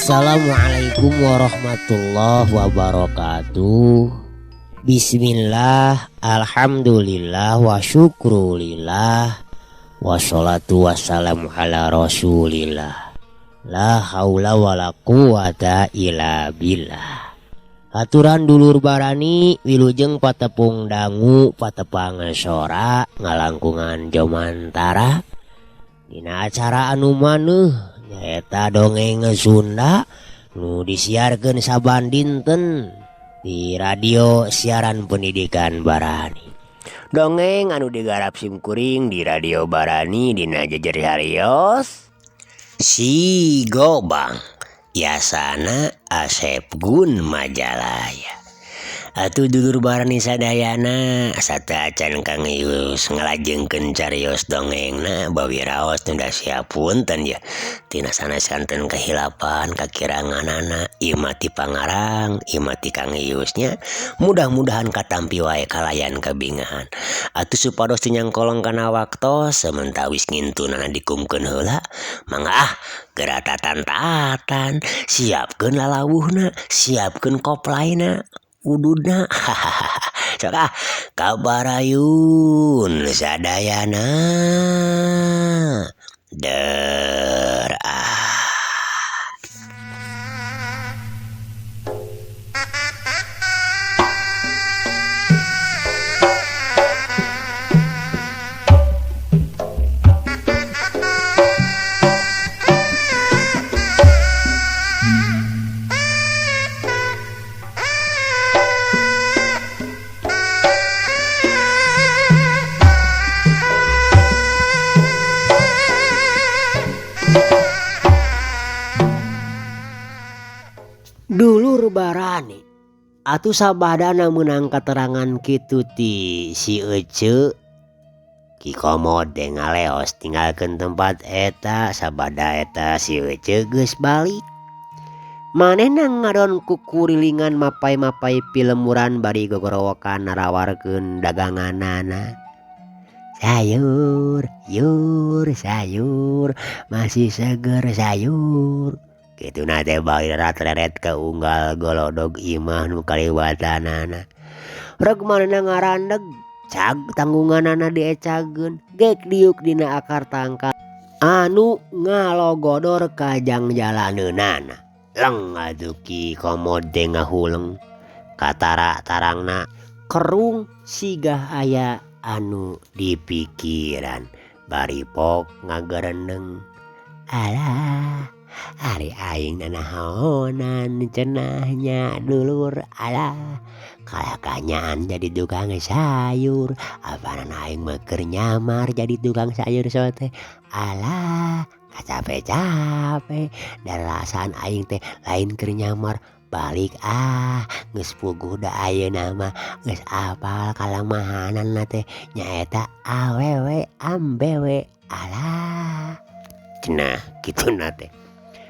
Assalamualaikum warahmatullahi wabarakatuh. Bismillah, alhamdulillah, wa syukrulillah, wassalatu wassalamu ala rasulillah. La haula wa la quwata illa billah. Aturan dulur barani wilujeng patepung dangu patepang sora ngalangkungan jomantara dina acara anu maneuh nyaeta dongeng Sunda nu disiarkeun saban dinten di radio siaran pendidikan Barani. Dongeng anu digarap simkuring di radio Barani dina jejer harios Si Gobang, yasana Asep Gun Majalaya. Atuh dulur Barani sadayana sataacan Kang Yus ngalajengkeun carios dongengna bawi raos tunda siapunten ya tina sanes-santen kehilapan kakiranganana imati pangarang imati Kang Yusnya mudah-mudahan katampi wae kalayan kabingahan atuh supados nyangkolong kana waktos sementawis ngintunana dikumkeun heula mangga geura tatan-tatan siapkeun lalawuhna siapkeun koplaina ududna hahaha kabarayun sadayana der Dulur Barani atuh sabadana meunang katerangan kitu ti si Ece Ki Komode ngaleos tinggalkeun tempat eta sabada eta si Ece geus balik. Manehna ngadon kukurilingan mapai-mapai pilemuran bari gogorowokan narawarkeun daganganana. Sayur, yur, sayur, masih seger sayur. Kitu nate bari rat-leret ke unggal golodog imah nu kaliwatanana. Reg manehna ngarandeg cag tanggunganana diecageun gek diuk dina akar tangkal anu ngalogodor ka jang jalaneunana. Leng atuh Ki Komode ngahuleng katara tarangna kerung sigah aya anu dipikiran bari pok ngagereneng. Alah ari aing nanahonan cenahnya dulur alah kalakanyaan jadi tukang sayur apaan aing mah keur nyamar jadi tukang sayur sote alah kacape-cape darasaan aing teh lain keur nyamar balik geus puguh da ayeuna mah geus apal kalamahanana teh nyaeta awewe ambewe alah cenah kituna teh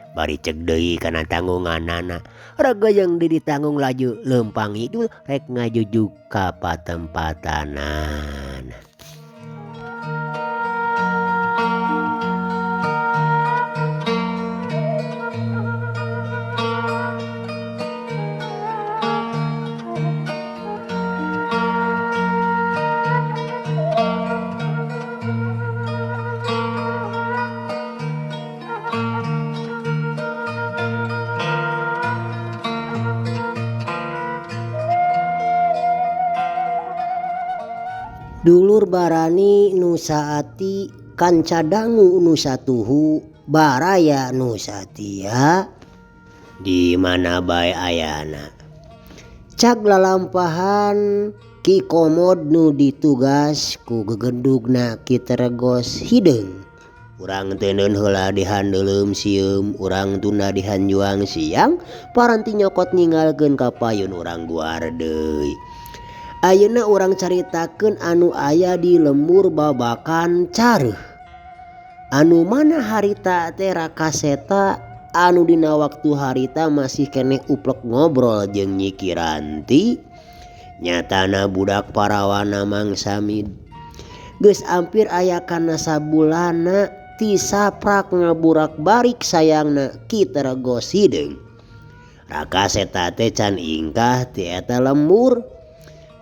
bari cek deui kana tanggunganana raga yang ditanggung laju lempang idul rek ngajujuk ka patempatanana. Dulur Barani nu saati kanca dangu nu satuhu baraya nu satia di mana bae ayana. Cak lalampahan Ki Komod nu ditugas ku gegendugna Ki Teregos hideung. Urang teuneun heula dihandelem sieum, urang tunda dihanjuang siang, paranti nyokot ninggalkeun ka payun urang guar deui. Ayeuna urang caritakeun anu aya di lembur babakan careuh. Anu mana harita teh Rakaseta anu dina waktu harita masih keneh uplek ngobrol jeung Nyi Kiranti. Nyatana budak parawana Mang Samid geus ampir aya kana sabulana ti saprak ngaburak-barik sayangna Ki Teregos hideung. Rakaseta teh can ingkah ti eta lembur.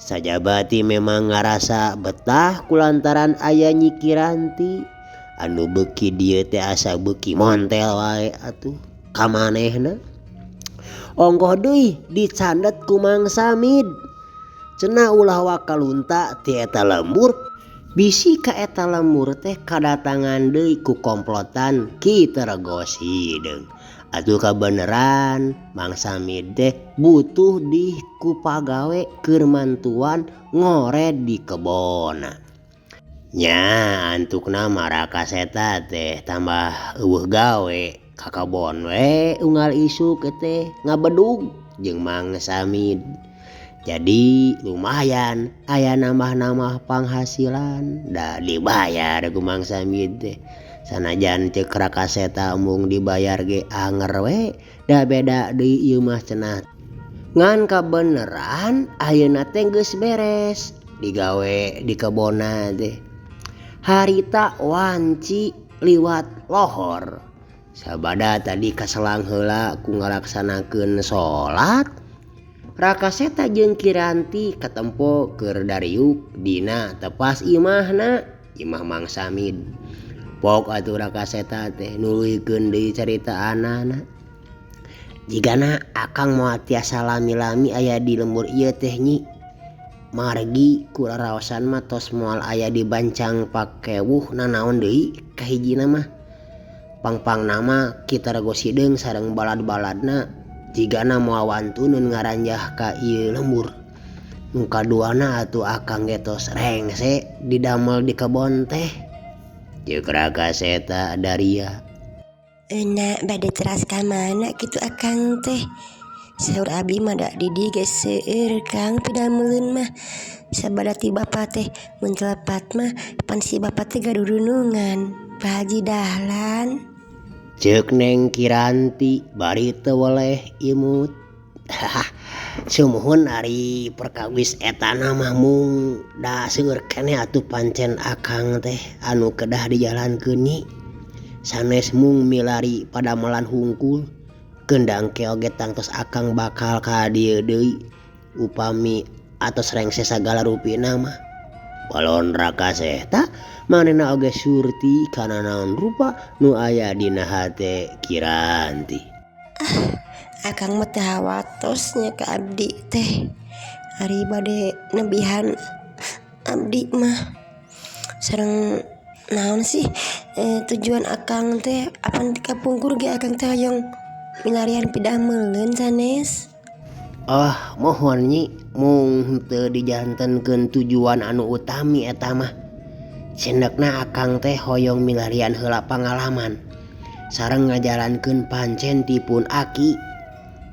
Sajabati memang ngarasa betah kulantaran aya Nyi Kiranti anu beuki dieu teh asa beuki montel wae atuh ka manehna. Ongkoh deui dicandet ku Mang Samid. Cenah ulah wakalunta ti eta lembur, bisi ka eta lembur teh kadatangan deui ku komplotan Ki Teregos hideung. Atuh kabeneran Mang Samid teh butuh di ku pagawe keur mantuan ngored di kebona. Nya antukna Rakaseta teh tambah eueuh gawe ka kebon we unggal isuk teh ngabedug jeung Mang Samid. Jadi lumayan aya nambah-nambah penghasilan da dibayar ku Mang Samid teh. Sanajan ceuk Rakaseta mung dibayar ge anger we, da beda deui ieu mah cenah. Ngan kabeneran ayeuna teh geus beres digawe di kebona teh. Harita wanci liwat lohor. Sabada tadi kaselang heula ku ngalaksanakeun salat, Rakaseta jeung Kiranti katempo keur dariuk dina tepas imahna, imah Mang Samid. Pok atuh Rakaseta teh nuluykeun deui carita anana. Jigana akang moal tiasa lami-lami aya di lembur ieu teh Nyi. Margi ku raraosan mah tos moal aya di bancang pakewuh nanaon deui kahijina mah. Pangpangna mah Ki Teregos hideung sareng balad-baladna jigana moal wantuneun ngaranjah ka ieu lembur. Nu kaduana atuh akang ge tos rengse didamel di kebon teh. Ceuk Rakaseta daria. Enak bade teras ka mana kitu akang teh. Saur abi mah da di dieu geus seueur Kang pidameulun mah. Sabada ti bapa teh mun celepat mah pan si bapa teh gadurunungan. Pak Haji Dahlan. Ceuk Neng Kiranti bari teu weleh imut. Sumuhun ari perkawis etana mah mung da seueur keneh atuh pancen akang teh anu kedah dijalankeun Nyi. Sanes mung milari padamelan hungkul, keundang oge tangtos akang bakal ka dieu deui upami atos rengse sagala rupina mah. Balon Rakaseta manehna oge surti kana naon rupa nu aya dina hate Kiranti. Akang mah teh hawatos nya ka abdi teh. Ari bade nebihan abdi mah. Sareng naon sih tujuan akang teh apan dikapungkur ge akang teh hoyong milarian pidameulun sanes. Mohon Nyi, mung teu dijantenkeun tujuan anu utami eta mah. Cendekna akang teh hoyong milarian heula pangalaman sareng ngajalankeun pancen tipun aki.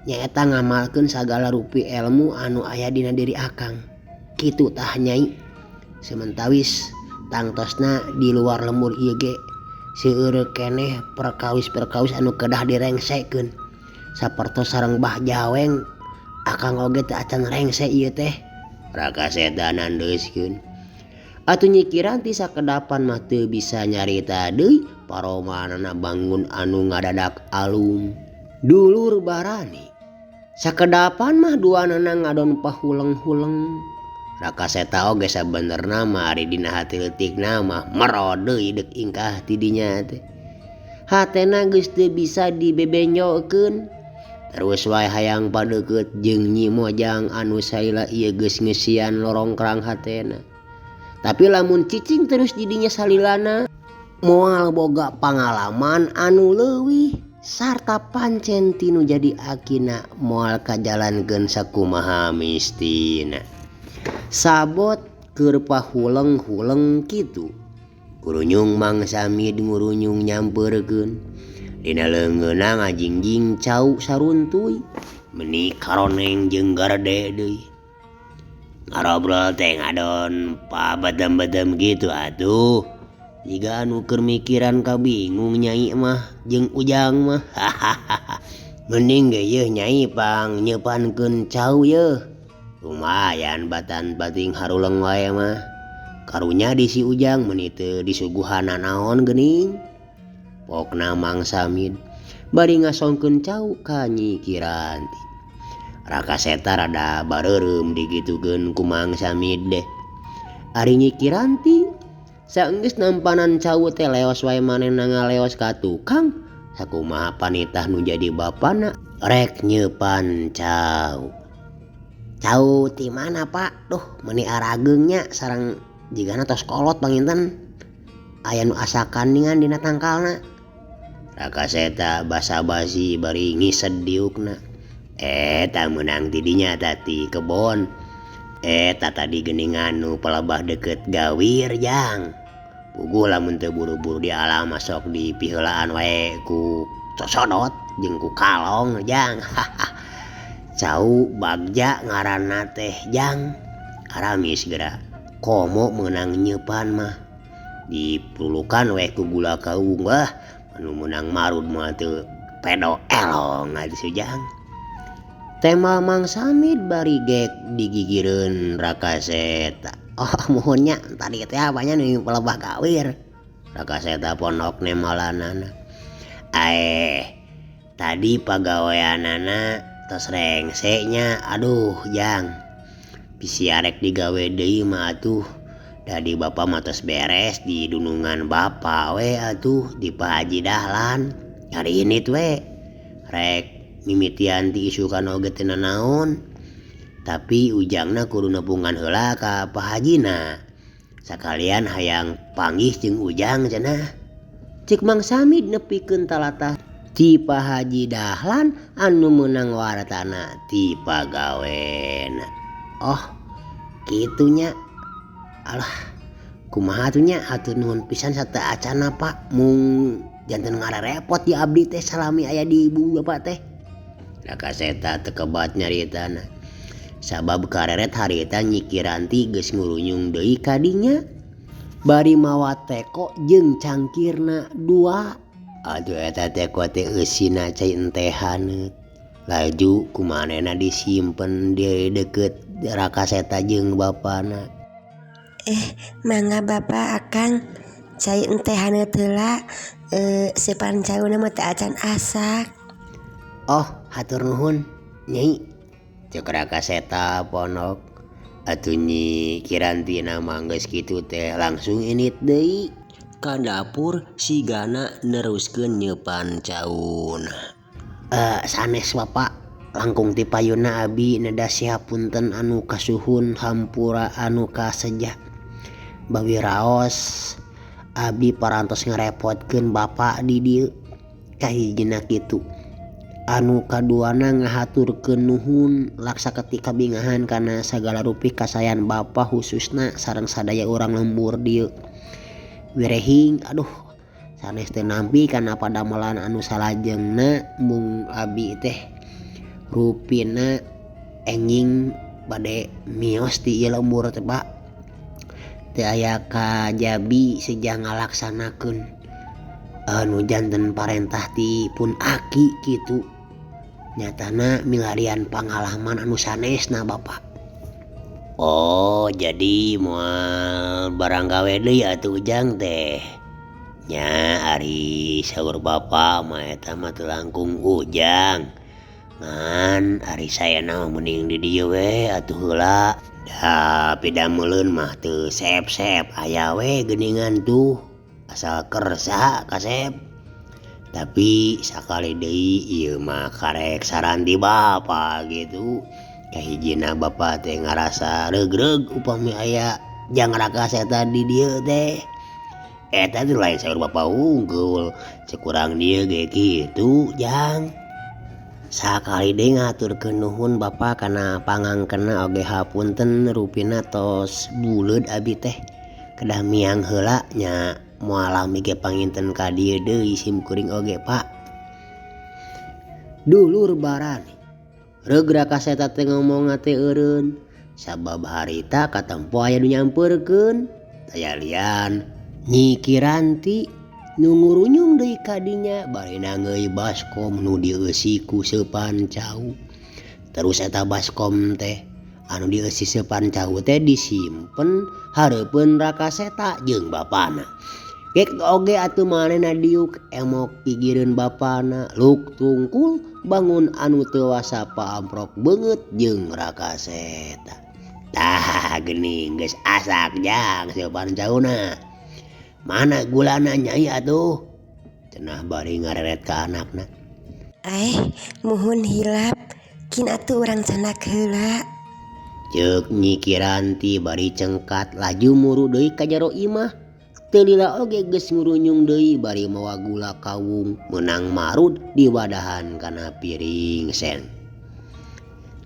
Nyaeta ngamalkeun sagala rupi ilmu anu aya dina diri akang. Kitu tah Nyai. Sementawis tangtosna di luar lembur ieu ge seueur keneh perkawis-perkawis anu kedah direngsekeun. Sapertos sareng Bah Jaweng akang oge teu acan rengse ieu teh. Rakaseta nandeuskeun. Atuh Nyi Kiranti sakedapan mah teu bisa nyarita deui paromanana bangun anu ngadadak alum. Dulur barani. Sakedapan mah duanana ngadon pahuleng-huleng. Rakaseta oge sabenerna mah ari dina hati leutikna mah merod deui deuk ingkah ti dinya teh. Hatena geus teu bisa dibebenjokeun. Terus wae hayang padeukeut jeung Nyi Mojang anu saila ieu geus ngeusian lorongkrang hatena. Tapi lamun cicing terus jidinya salilana moal boga pangalaman anu leuwih sarta pancen tinu jadi akina moal kajalankeun sakumaha mistina. Sabot keur pahuleng-huleng kitu. Gurunyung Mang Samid ngurunyung nyampeurkeun. Dina leungeunna ngajingjing cau saruntuy. Meuni karoneng jeung garde deui. Ngarobrol teh ngadon pabadem-badem gitu atuh. Jiga anu keur mikiran kabingung Nyai mah jeung Ujang mah. Mending ge yeuh Nyai pang nyeupankeun cau yeuh. Lumayan batan bating haruleng wae mah. Karunya di si Ujang meuni teu disuguhan naon geuning. Pokna Mang Samid bari ngasongkeun cau ka Nyi Kiranti. Raka Seta rada bareureum digitukeun ku Mang Samid deh. Ari Nyi Kiranti saenggeus nampanan cau teh leos wae manehna ngaleos ka tukang. Sakumaha panitah nu jadi bapana rek nyeupan cau. Cau ti mana Pak? Duh meuni arageung nya sareng jigana tos kolot panginten. Aya nu asa kandingan dina tangkalna. Raka Seta basa-basi bari ngised diukna. Eta meunang tidinya tati kebon. Eta tadi geuningan nu palebah deket gawir Jang. Puguh lamun teu buru-buru di alam sok di piheulaan wae ku cosodot jeung ku kalong Jang. Cau bagja ngaranna teh Jang. Aramis geura komo meunang nyeupan mah. Dipulukan we ku gula kaung anu meunang marud mah teu pedo elong atuh Jang. Tema Mang Samid bari gek digigireun Raka Seta. Oh muhunnya tadi teh apanya nu pelebah gawir. Raka Seta pondok nemalanana. Tadi pagaweanana tos rengse nya. Aduh Jang. Bisi arek digawe deui mah atuh. Dadi bapa mah tos beres di dunungan bapa we atuh di Pak Haji Dahlan. Hari ini we rek mimitian ti isukan oge teu nanaon. Tapi Ujangna kudu nepungan heula ka Pak Hajina. Sakalian hayang panggih jeung Ujang cenah. Cik Mang Samid nepikeun talatah ti Pak Haji Dahlan anu meunang waratana ti pagawena. Oh kitu nya. Alah kumaha atuh nya hatur nuhun pisan sarta acana Pak. Mung janten ngarerepot di abdi teh salami aya di ibu bapak teh. Raka Seta teu kebat nyaritana. Sabab kareret harita Nyi Kiranti geus ngurunyung deui ka dinya. Bari mawa teko jeung cangkirna 2. Aduh eta teko teh eusina cai entehan. Laju kumanehna disimpen di deket Raka Seta jeung bapana. Mangga Bapak Akang cai entehan heula. Sepan cauna mah teu acan asak. Oh hatur nuhun Nyai. Cek Raka Seta ponok. Atuh Nyi Kiranti mah geus kitu teh langsung init deui ka dapur sigana neruskeun nyeupan cauna. Sanes Bapak langkung ti payuna abi neda siapunten anu kasuhun hampura anu kasejah. Bawi raos abi parantos ngarepotkeun Bapak di dieu. Kahijina kitu. Anu kaduana ngahaturkeun nuhun laksa ketika bingahan kana sagala rupih kasayan Bapa khususna sareng sadaya urang lembur dieu. Wirehing aduh sanes teu nampi kana padamelan anu salajengna mung abi teh rupina enjing bade mios ti ieu lembur teh Pak. Teu aya kajabi sejah ngalaksanakeun anu janten parentah ti pun aki kitu. Nyatana milarian pangalaman anu sanesna Bapak. Oh jadi moal barang gawe deui atuh Ujang teh. Nya ari saur Bapak mah eta mah teu langkung Ujang. Ngan ari sayana mending di dieu we atuh heula. Da pidameulun mah teu sep-sep aya we geuningan tuh. Asal kersa kasep. Tapi sakali deui ieu mah karek saran ti Bapa gitu. Kahijina Bapa teh ngarasa regreg upami aya Jang Raka Seta di dieu teh. eta tuh lain saur bapak unggul sekurang dia kayak gitu jang sakali deh ngaturkeun nuhun bapak kana pangangkenna oge hapunten rupina tos buleud abi teh kedah miang heula nya moal mige panginten ka dieu deui simkuring oge pak dulur barani reug raka seta teh ngomong teh eureun sabab harita katempo aya nu nyampeurkeun taya lian Nyi Kiranti nu ngurunyung deui ka dinya bari nangeui baskom nu dieusi ku Sepancau terus eta baskom teh anu dieusi Sepancau teh disimpen hareupeun raka seta jeung bapana Kek oge atuh manehna diuk emok pigireun bapana Luk Tungkul bangun anu teu wasa paamprok beungeut jeung raka seta tah geuning geus asak jang Sepancauna mana gulana nyai atuh cenah bari ngareret ka anakna muhun hilap kin atuh urang canak heula ceuk Nyi Kiranti bari cengkat laju muru deui ka jero imah teu lila oge geus ngurunyung deui bari mawa gula kawung meunang marud di wadahan kana piring sen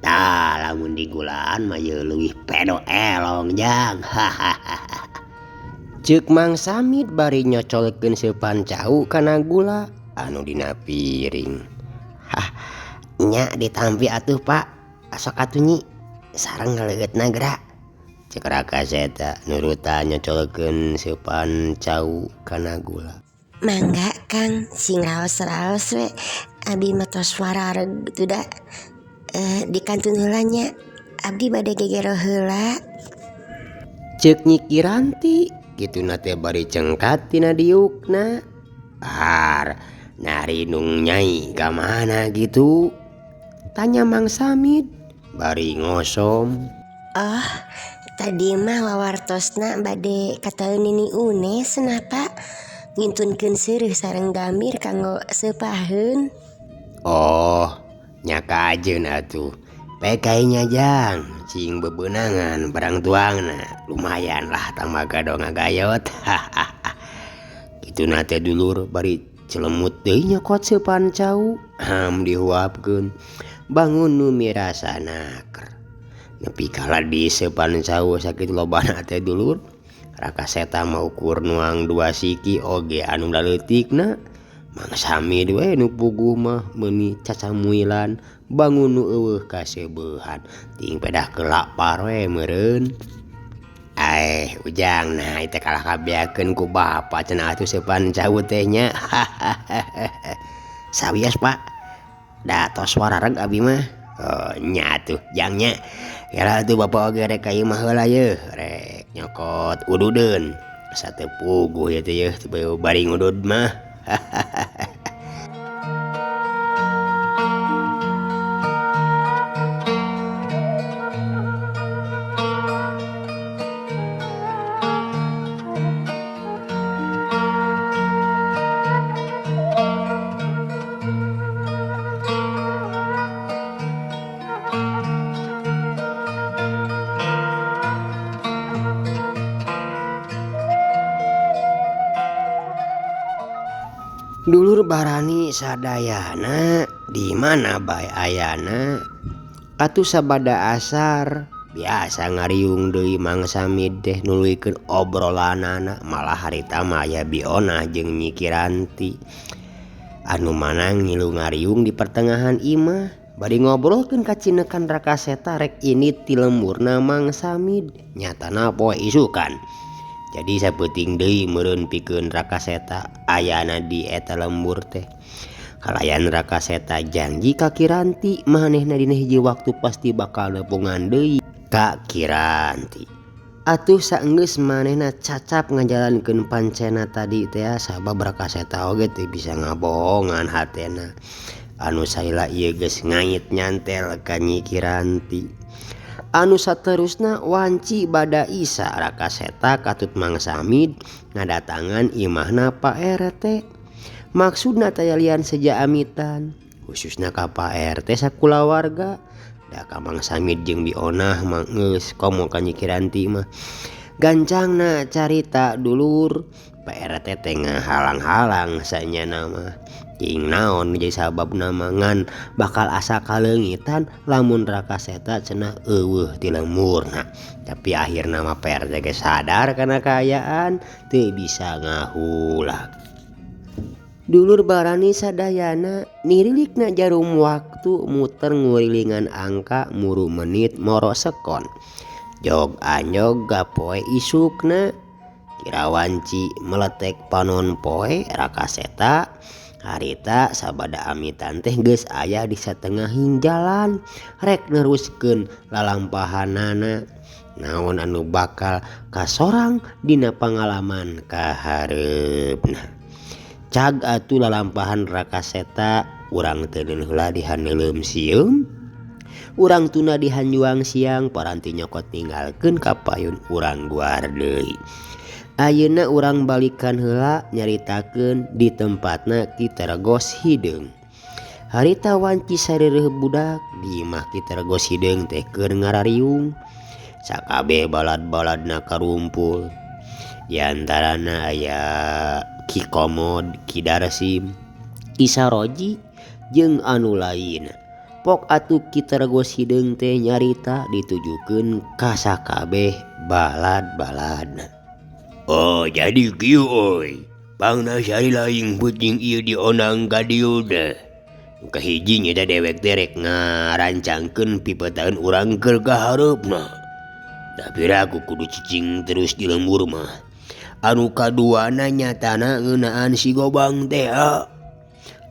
tah lamun digulaan mah ye leuwih pedo elong jang hahaha ceuk Mang Samid bari nyocolkeun Sepancau kana gula anu dina piring nya ditampi atuh pak sok atuh Nyi sareng ngaleutna geura ceuk raka seta nurutan nyocolkeun Sepancau kana gula mangga Kang sing raos-raos we abi mah tos warareg tu da dikantun heula nya abdi bade gegero heula ceuk Nyi Kiranti kituna teh bari cengkat tina diukna nari nung nyai ka mana gitu tanya Mang Samid bari ngosom tadi mah wawartosna bade kataeun Nini Une senapa ngintunkeun seureuh sareng Damir kanggo seupaheun nya kajeun atuh pekainya jang cing bebeunangan barang tuangna lumayan lah tamaga dong ngagayot kituna teh dulur bari celemut deui nyokot Sepancau dihuapkeun bangun nu mirasa naker nepi kala di Sepancau sakit lobana teh dulur raka seta mah ukur nuang 2 siki oge anu daleutikna Mang Samid we nu puguh mah meuni cacamuilan bangun nu eueuh kaseubehan ting pedah kelapar we meureun ujang nah itu kalah kabeakeun ku bapa cenah atuh Sepancau teh nya sawios pak da tos warareg abi mah nya atuh jang nya kira atuh bapa oge rek ka imah heula yeuh rek nyokot ududeun sateu puguh ieu teh yeuh teu bari ngudud mah dulur barani sadayana di mana bae ayana atuh sabada asar biasa ngariung deui Mang Samid teh nuluykeun obrolanana malah harita mah aya biona jeung Nyi Kiranti anu manang ngilu ngariung di pertengahan imah bari ngobrolkeun kacinekan raka seta rek ini ti lemurna Mang Samid nyatana poe isukan jadi sapeuting deui meureun pikeun raka seta ayana di eta lembur teh kalayan raka seta janji ka Kiranti manehna dina hiji waktu pasti bakal nepungan deui ka Kiranti atuh saenggeus manehna cacap ngajalankeun pancena tadi teh sabab raka seta oge teu bisa ngabohongan hatena anu saila ieu geus ngait nyantel ka Nyi Kiranti anu saterusna wanci bada isa raka seta katut Mang Samid ngadatangan imahna Pak RT maksudna taya lian seja amitan khususna ka Pak RT sakulawarga da ka Mang Samid jeung bionah mah geus komo ka Nyi Kiranti mah gancangna carita dulur PRT teh ngahalang-halang sanya nama ting naon jadi sabab namangan bakal asa kalengitan lamun Rakaseta cenah eueuh ti lemurna. Tapi akhir nama PRT ge sadar kana kaayaan teu bisa ngahulang. Dulur barani sadayana nirilikna jarum waktu muter ngurilingan angka muru menit moro sekon. Jog anyog gapoe isukna kirawanci meletek panon poe Rakaseta harita sabada amitan teh geus aya di satengahing jalan rek neruskeun lalampahanana naon anu bakal kasorang dina pangalaman kahareupna. Cag atuh lalampahan Rakaseta urang teu heula dihaneuleum sieum urang tuna dihanjuang siang paranti nyokot ninggalkeun ka payun urang guar deui. Ayeuna urang balikan heula nyaritakeun di tempatna Kitergos Hideung. Harita wanci sareureuh budak di imah Kitergos Hideung teh keur ngarariung. Sakabeh balad-baladna karumpul. Di antarana aya Ki Komod, Ki Darsim, Ki Saroji jeung anu lain. Pok atuh Kitergos Hideung teh nyarita ditujukeun ka sakabeh balad-baladna. Oh jadi kieu oi. Pangna sari laing puting ieu dionang ka dieu teh. Kahiji nya dewek teh rek ngarancangkeun pipetaun urang keur ka hareupna. Tapi aku kudu cicing terus di lembur mah. Anu kaduana nyatana ngeunaan si Gobang teh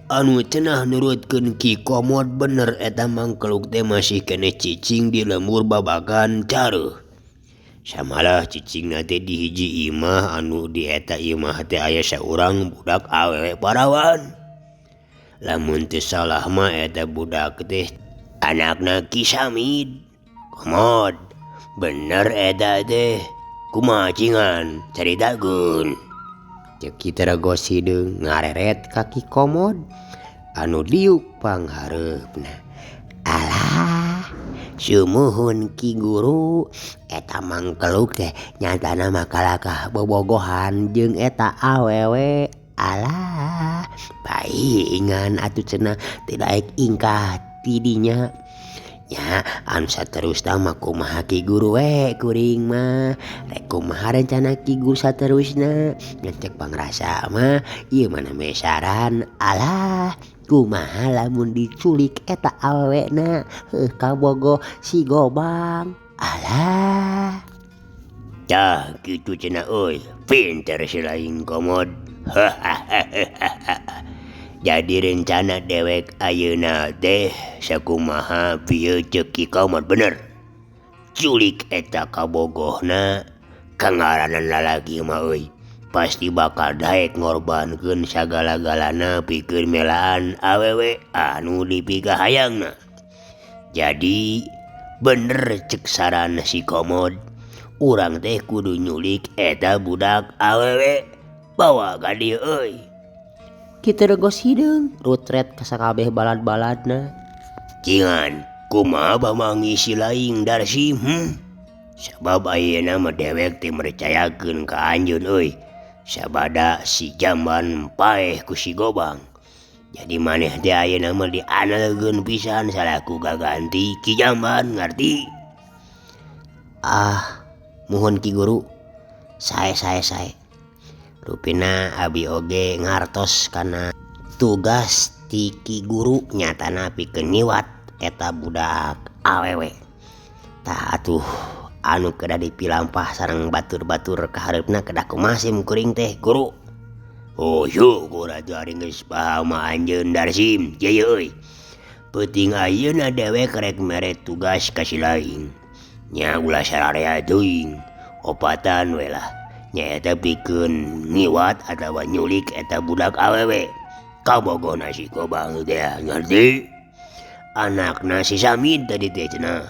anu cenah nurutkeun Ki Komod bener eta mangkeluk teh masih kene cicing di lembur babagan careuh. Samalah cicingna teh di hiji imah anu di eta imah teh aya saurang budak awewe parawan. Lamun teu salah mah eta budak teh anakna Ki Samid. Komod, bener eta teh. Kumaha cingan caritakeun. Ceuk Kitergos Hideung ngareret ka Ki Komod anu diuk panghareupna. Alah, sumuhun Ki Guru, eta mangkeluk teh nyatana makalakah bobogohan jeung eta awewe. Alah, paingan atuh cenah teu daek ingkah ti dinya. Nya anu saterusna mah kumaha Ki Guru we kuring mah. Rek kumaha rencana Ki Guru saterusna? Ngecek pangrasa mah ieu mah name saran. Alah, kumaha lamun diculik eta awewena kabogo si Gobang. Alah. Tah kitu cenah euy, pinter si laing Komod. Jadi rencana dewek ayeuna teh sakumaha pieu ceuk Ki Komod bener. Culik eta kabogohna kangaranan lalaki mah euy. Pasti bakal daek ngorbankeun sagala-galana pikeun melaan awewe anu dipikah hayangna. Jadi bener ceuk saran si Komod. Urang teh kudu nyulik eta budak awewe bawa ka dieu euy. Kitergos Hideung rutret ka sakabeh balad-baladna. Cingan, kumaha pamanggih si laing Darsim? Sabab ayeuna mah dewek teh mercayakeun ka anjeun euy. Sabada si Jamban paeh ku si Gobang. Jadi maneh teh ayeuna mah dianelgeun pisan salaku gaganti Ki Jamban, ngarti? Muhun Ki Guru. Sae. Rupina abi oge ngartos kana tugas ti Ki Guru nyatana pikeun nyiwat eta budak awewe. Tah atuh anu kedah dipilampah sareng batur-batur ka hareupna kedah kumaha sim kuring teh Guru? Oh syukur atuh ari geus paham anjeun Darsim. Ye euy. Penting ayeuna dewek rek mere tugas ka si laing. Nya ulah sararea teuing. Opatan we lah. Nya eta pikeun ngiwat atawa nyulik eta budak awewe. Kabogohna si Gobang teh ngarti? Anakna si Samid tadi teh cenah.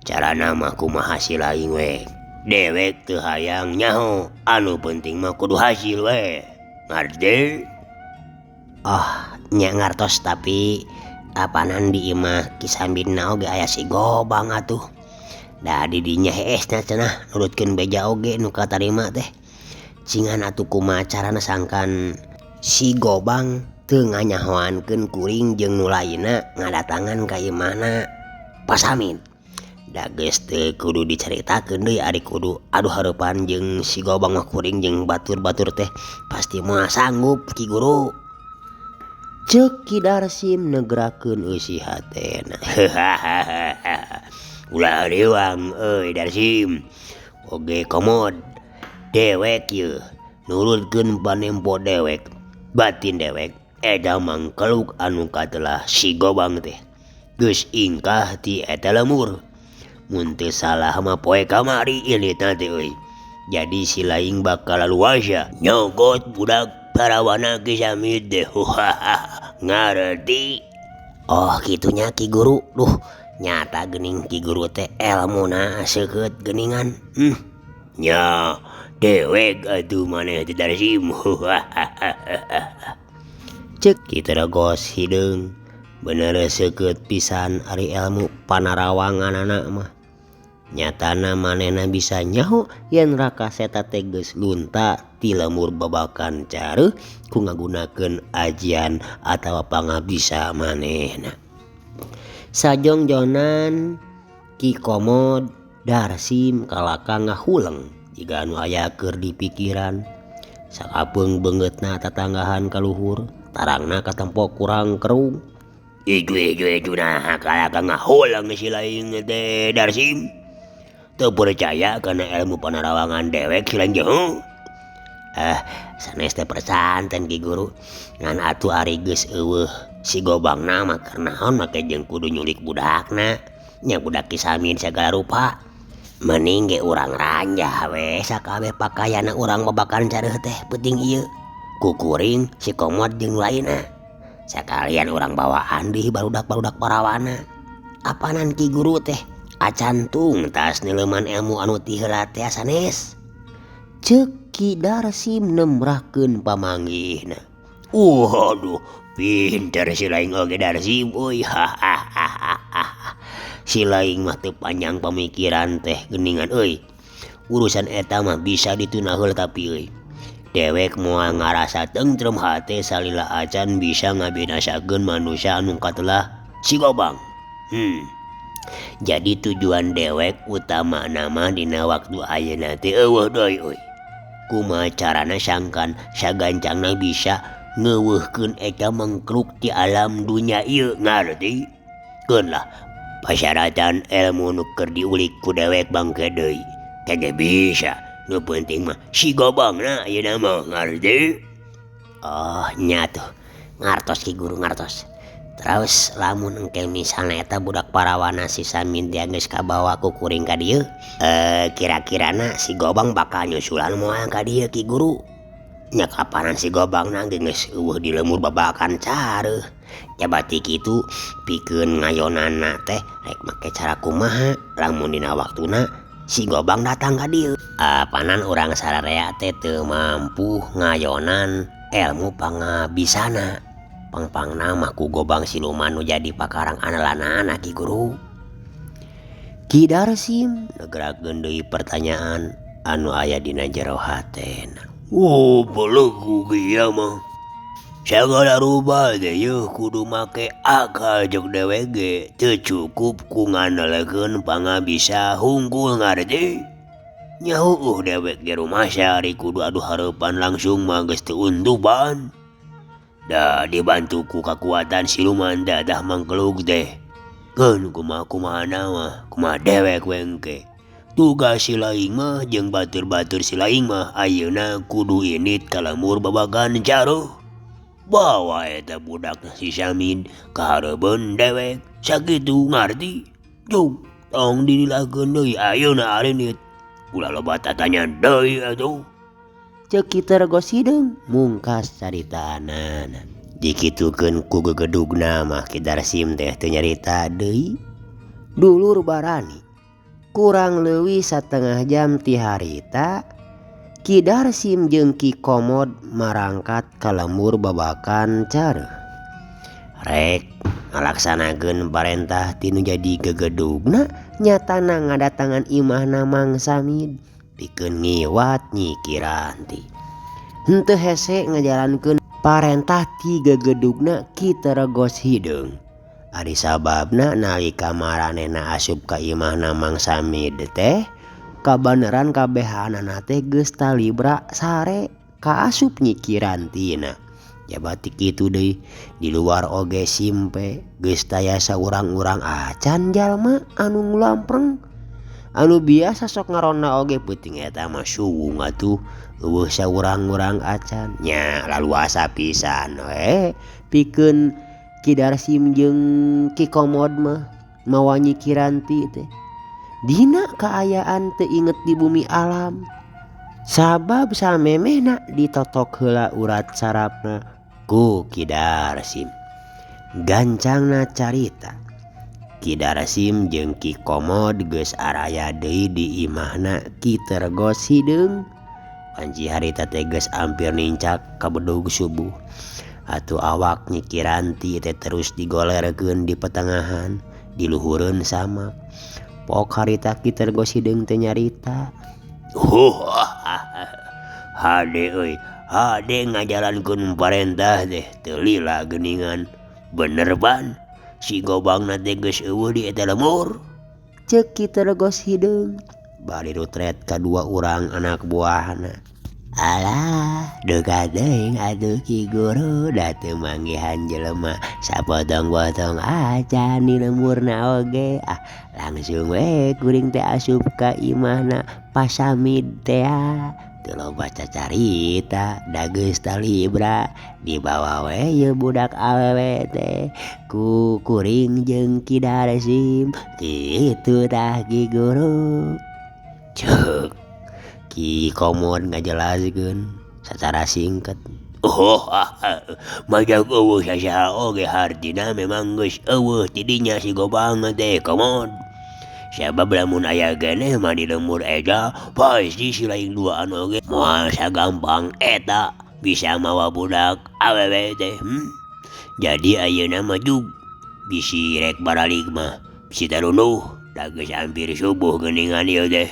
Carana mah kumaha si laing we. Dewek teu hayang nyaho, anu penting mah kudu hasil we. Ngarti? Nya ngartos tapi apanan di imah Ki Samidna oge aya si Gobang atuh. Da di dinya heesna cenah nurutkeun beja oge nu katarima teh. singan atuh kumaha carana sangkan si Gobang teu nganyahoankeun kuring jeung nu lainna ngadatangan ka imahna Pasamin. Da geus teu kudu dicaritakeun deui ari kudu adu hareupan jeung si Gobang mah kuring jeung batur-batur teh pasti moal sanggup Ki Guru. Ceuk Ki Darsim negerakeun eusi hatena. Ulah rewang euy Darsim. Oge komod dewek ieu nurutkeun panempo dewek batin dewek eta mangkeluk anu katelah si Gobang teh geus ingkah ti eta lemur. Mun teu salah mah poe kamari ieu teh euy. Jadi si laing bakal luasa nyogot budak parawana Ki Samid deh. Ngarti. Oh kitunya Ki Guru. Duh nyata geuning Ki Guru teh elmuna seukeut geuningan. Nya dewek atuh maneh teh Darsim. Cek kitu gos hideung bener seukeut pisan ari ilmu panarawanganana mah. Nyatana manehna bisa nyaho yen Raka Seta teh geus lunta ti lemur babakan careuh ku ngagunakeun ajian atawa pangabisa manehna. Sajongjonan Ki Komod Darsim kalaka ngahuleng jiga anu aya keur di pikiran. Sakapeung beungeutna tatanggahan kaluhur tarangna katempo kurang kerung. Ijo nah kalaka ngahuleng si laing teh Darsim. Teu percaya kana ilmu panarawangan dewek si laing jeung. Sanes teh persanten Ki Guru. Ngan atuh ari geus eueuh si Gobangna mah keur naon make jeung kudu nyulik budakna. Nya budak Ki Samid sagala rupa. Mending ge urang ranjah we sakabeh pakaianna urang babakan careuh teh penting ieu. Ku kuring si Komod jeung lainna. Sakalian urang bawaan di barudak-barudak parawana. Apanan Ki Guru teh acantung tas nileman ilmu anu ti heula teh sanes. Ceuk Ki Darsim nemrahkeun pamanggihna. Waduh, pinter si laing oge Darsim euy. Si laing mah teu panjang pamikiran teh geuningan euy. Urusan eta mah bisa dituna heul tapi euy. Dewek moal ngarasa tentrem hate salila acan bisa ngabinasakeun manusia anu katelah si Gobang. Jadi tujuan dewek utama nama dina waktu ayeuna teh eueuh deui euy. Kumaha carana sangkan sagancangna bisa ngeuweuhkeun eta mangkluk ti alam dunya ieu ngarti? Keun lah pasyaratan ilmu nu keur diulik ku dewek bangke deui. Kage bisa, nu penting mah si Gobangna ayeuna mah ngarti? Oh nya tuh. Ngartos Ki Guru ngartos. Terus lamun engke misalnya eta budak parawana si Samid dia geus kabawa ku kuring ka dieu, kira-kirana si Gobang bakal nyusulan moal ka dieu Ki Guru. Nya kapanan si Gobangna geus eueuh di lemur babakan careuh. Jabati kitu pikeun ngayonanna teh rek make cara kumaha lamun dina waktuna si Gobang datang ka dieu. Apanan urang sararea teh teu mampu ngayonan ilmu pangabisana. Pangpangna mah ku Gobang siluman nu jadi pakarang andalanana Ki Guru. Ki Darsim negerakeun deui pertanyaan anu aya dina jero hatena. Belegu kieu mah. Sagala rupa teh yeuh kudu make akal jeung dewek ge teu cukup ku ngandalkeun pangabisa hungkul ngarti. Nya dewek ge rumasa ari kudu adu hareupan langsung mah geus teu untuban. Da dibantu ku kakuatan siluman dadah mangkeluk teh. Keun kumaha-kumahana mah kumaha dewek we engke. Tugas si laing mah jeung batur-batur si laing mah ayeuna kudu init ka lemur babagan careuh. Bawa eta budak si Samid ka hareubeun dewek sakitu ngarti. Jog tong dililakeun deui ayeuna arenit. Ulah loba tatanya deui atuh. Ceuk kitu regos hideung mungkas caritaana. Dikitukeun ku gegedugna mah Ki Darsim teh teu nyarita deui. Dulur barani kurang leuwih satengah jam ti harita Ki Darsim jeung Ki Komod marangkat ka lemur babakan careuh. Rek ngalaksanakeun parentah tinu jadi gegedugna nyatana ngadatangan imahna Mang Samid pikeun ngiwat nyikiran ti. henteu hese ngajalankeun parentah ti gegedugna Ki Teregos Hideung. Ari sababna nalika maranehna asup ka imahna Mang Samid teh kabaneran kabehanana teh geus talibra sare kaasup Nyi Kirantina. Jabati kitu deui di luar oge simpe geus taya saurang-urang acan jalma anu ngulampreng. Anu biasa sok ngaronna oge peuting eta mah suwung atuh eueuh saurang-urang acan nya laluasa pisan we pikeun Ki Darsim jeung Ki Komod mah mawa Nyi Kiranti teh dina kaayaan teu inget di bumi alam. Sabab samemehna ditotok heula urat sarafna ku Ki Darsim. Gancangna carita Ki Darsim jeung Ki Komod geus araya deui di imahna Ki Teregos Hideung. Panci harita teh geus ampir nincak ka bedug subuh. Atuh awak Nyi Kiranti teh terus digolerkeun di petengahan, diluhureun samak. Pok harita Ki Teregos Hideung teh nyarita. Hade euy, hade ngajalankeun parentah teh teu lila geuningan. Bener ban, si gobangna teh geus eueuh di eta lemur. Ceuk Ki Teregos Hideung bari rutret kadua urang anak buahna. Alah, duka teuing atuh Ki Guru da teu manggihan jelema sapotong-potong acan di lemurna oge. Langsung we kuring teh asup ka imahna Pasamid teh. Teu loba cacarita da geus talibra dibawa we ye budak awewe teh ku kuring jeung Ki Darsim. Kitu tah Ki Guru. Ceuk Ki Komod ngajelaskeun sacara singkat. Majak eueuh sasaha oge hartina memang geus eueuh ti dinya si gobang teh Komod. Sabab lamun aya keneh mah di lemur eta pasti si lain duaan oge moal sagampang eta bisa mawa budak awewe teh. Jadi ayeuna mah jug bisi rek baralik mah bisi tarunduh da geus hampir subuh geuningan ieu teh.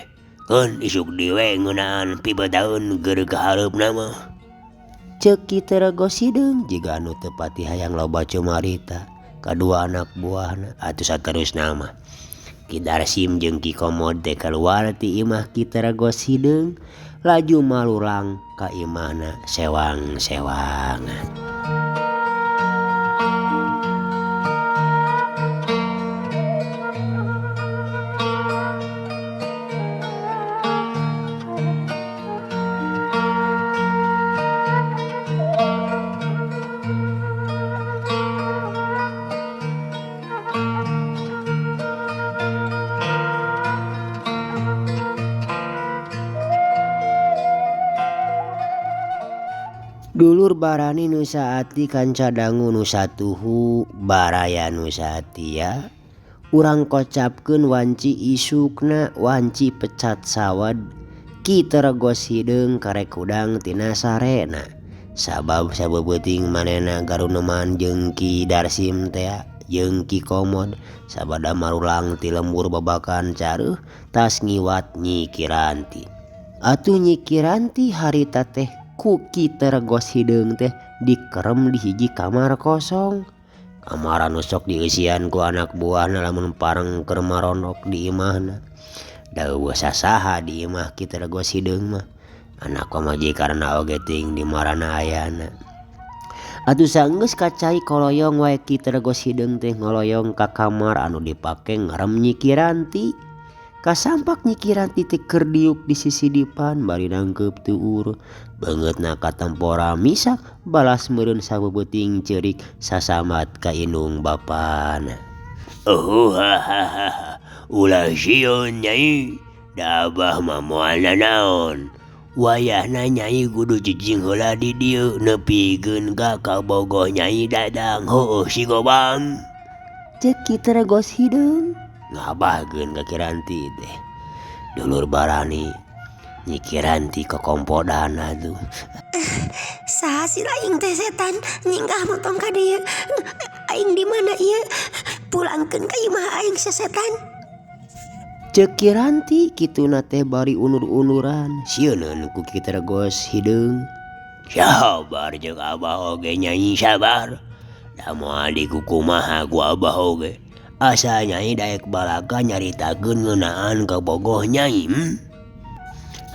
Keun isuk diwe ngeunaan pibetaeun keur kahareupna mah. Ceuk Ki Teregos Hideung jiga anu teu pati hayang loba cumarita kadua anak buahna. Atuh saterusna mah Ki Darsim jeung Ki Komod teh kaluar ti imah Ki Teregos Hideung laju malulang ka imahna sewang-sewangan. Dulur barani nu saati kanca dangu nu satuhu baraya nu satia. Urang kocapkeun wanci isukna wanci pecat sawad Ki Teregos Hideung karek hudang tina sarena. Sabab sabeuting manehna garuneman jeung Ki Darsim teh jeung Ki Komod sabada marulang ti lembur babakan careuh tas ngiwat Nyi Kiranti. Atuh Nyi Kiranti harita teh ku Ki Teregos Hideung teh dikerem di hiji kamar kosong. Kamar anu sok dieusian ku anak buahna lamun pareng keur maronok di imahna. Da eueuh sasaha di imah Ki Teregos Hideung mah. Anak pamajikanna oge ting di marana ayana. Atuh saenggeus kacai koloyong wae Ki Teregos Hideung teh ngoloyong ka kamar anu dipake ngarem Nyi Kiranti. Kasampak Nyi Kiranti teh keur diuk di sisi dipan bari nangkeup tuur. Beungeutna katempora misak balas meureun sabeuting ceurik sasamat ka indung bapana. Ulah sieun Nyai, da Abah mah moalna naon? Wayahna Nyai kudu cicing heula di dieu nepikeun ka kabogoh Nyai dadang heueuh si gobang. Ceuk Ki Teregos Hideung ngabahkeun ka Kiranti teh. Dulur barani Nyi Kiranti kekompodan atuh. Saha si laing teh setan nyinggah motong ka dieu. Aing di mana ieu? Pulangkeun ka imah aing sesetan. Ceuk Kiranti kituna teh bari unur-unuran sieuneun ku Ki Teregos Hideung. Sabar jeung abah oge Nyai sabar. Da moal dikukumaha ku abah oge. Asa Nyai daek balaka nyaritakeun ngeunaan ka bogoh Nyai.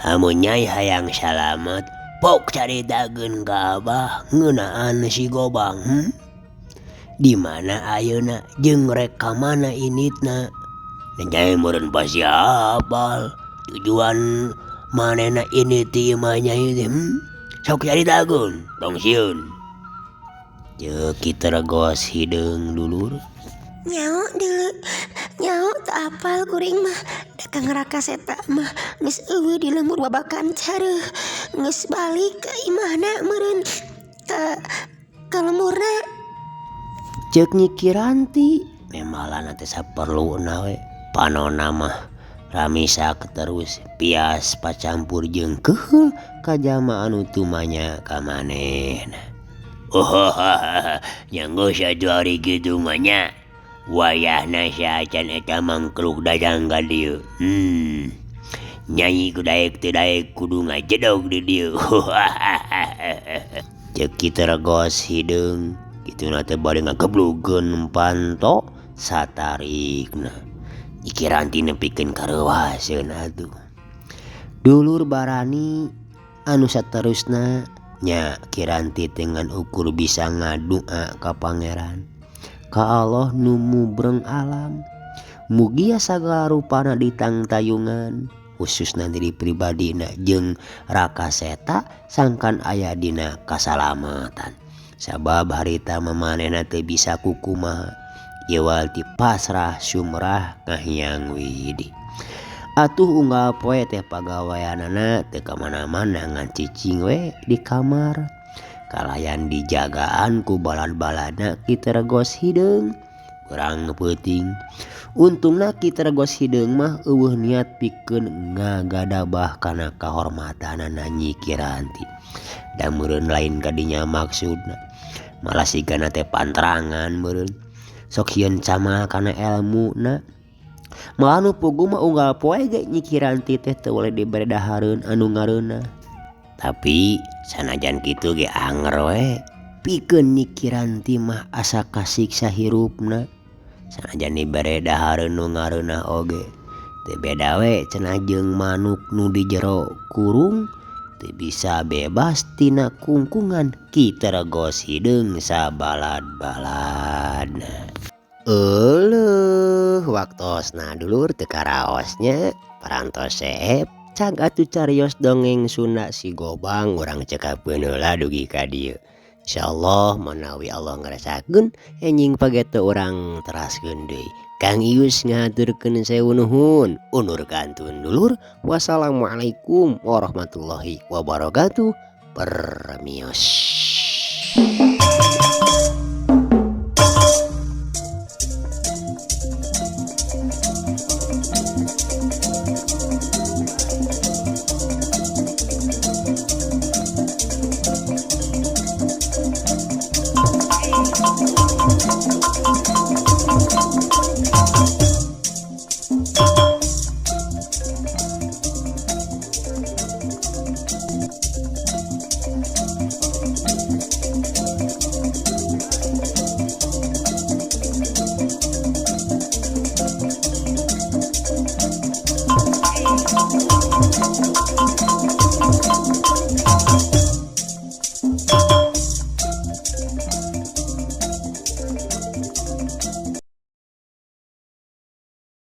Hamun Nyai hayang salamet, pok caritakeun ka abah ngeunaan si Gobang. Di mana ayeuna jeung rek ka mana initna? Dan Nyai meureun pasti hafal tujuan manehna ini ti imah Nyai teh. Sok caritakeun, tong sieun. Ceuk kitu regos hideung dulur. Nyao dulu, nyao tak apal kuring mah. Dakang Raka Seta mah geus eueuh di lembur babakan careuh. Geus balik ka imahna meureun ka lemburna. Ceuk Nyi Kiranti, memalana teh saperluna we. Panonna mah ramisak terus pias pacampur jeung keheul ka jalma anu tumanya ka manehna. Nyanggo satu hari kitu mah nya. Wayahna saacan eta mangkruk dagang ka dieu. Nyai ku daek teu daek kudu ngajedog di dieu. Ceuk kitu regos hideung, kituna teh bade ngageblugkeun panto satarikna. Nyi Kiranti nepikeun kareuwaseun atuh. Dulur barani anu saterusna nya Kiranti dengan ukur bisa ngadua ka Pangeran, ka Allah nu mubreng alam. Mugia sagala rupana ditangtayungan, khususna diri pribadina jeung Raka Seta sangkan aya dina kasalamatan. Sabab harita manehna teu bisa kukumaha, ieu ti pasrah sumrah ngahiang widi. Atuh unggal poe teh pagaweanana teu ka mana-mana ngan cicing we di kamar. Kalayan dijagaan ku balad-baladna kitu regos hideung, urang peuting. Untungna kitu regos hideung mah eueuh niat pikeun ngagadabah kana kahormatanana Nyi Kiranti. Da meureun lain kadinya maksudna, malah sigana teh pantrangan meureun. Sok hieun camal kana elmuna. Malah nu pugu mah unggal poe ge Nyi Kiranti teh teu oleh dibere dahareun anu ngareuna. Tapi sanajan kitu ge anger we pikeun Nyi Kiranti mah asa kasiksa hirupna. Sanajan dibere dahareun nu ngareuna oge teu beda we cenah jeung manuk nu di jero kurung teu bisa bebas tina kungkungan. Kitu regos hideung sabalad-baladna. Waktosna dulur teu karaosnya parantos seep cag atuh carios dongeng Sunda si Gobang urang cekapeun heula dugi ka dieu. Insyaallah menawi Allah ngarasakeun enjing pagete urang teraskeun deui. Kang Ius ngaturkeun sewu nuhun. Undur kantun dulur. Wassalamualaikum warahmatullahi wabarakatuh. Permios.